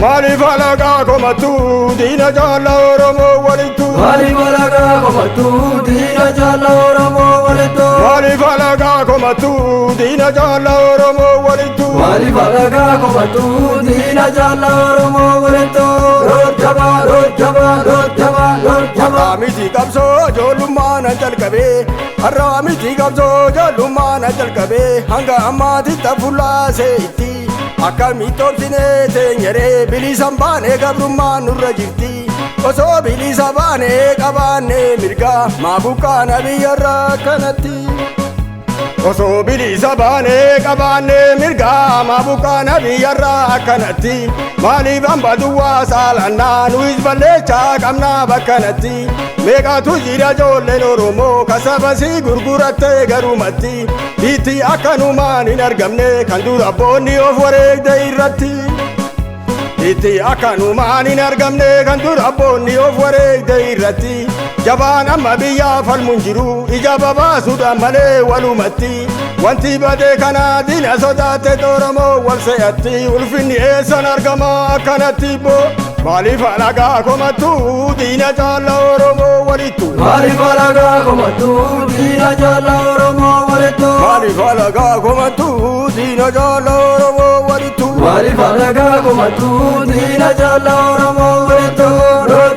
Maalif Alagaa komattuu diina caalaa Oromoo walittuu. Maalif Alagaa komattuu diina caalaa Oromoo walittuu. Maalif Alagaa komattuu diina caalaa Oromoo walittuu. Maalif Alagaa komattuu diina caalaa Oromoo walittuu. Rojjaba rojjaba rojjaba rojjaba. Miti qabsoo ijoollummaan jalqabee har'a miti qabsoo ijoollummaan jalqabee hanga ammaatti taphulaasee itti. Akkamitti obsinee teenyeree bilisaan baanee gabrummaan nurra jirti. Osoo bilisa baanee qabaannee mirgaa maabuqqaana biyyarraa kanatti. Osoo bilisa baanee qabaannee mirgaa maabuqqaana biyyarraa kanatti. Maaliif hamba duwwaa saalannaa nuyis balleechaa qabnaa bakkanatti. Meeqatu jira ijoolleen Oromoo kasabasii gurgurattee garumatti. Biitti akkanumaan hin argamne kan dur abboonni of wareegde irratti. Biitti akkanumaan hin argamne kan dur abboonni of wareegde irratti. Jabaan amma biyyaa falmuun jiru ija babaasuudhaan malee walumatti. Wanti badee kana diina sodaatte Oromoo wal se'atti. Ulfinni eessan argama akkanatti boo. Maalif Alagaa komattuu diina caalaa Oromoo walittuu. Maalif Alagaa komattuu diina caalaa Oromoo walittuu. Maalif Alagaa komattuu diina caalaa Oromoo walittuu. Maalif Alagaa komattuu diina caalaa Oromoo walittuu.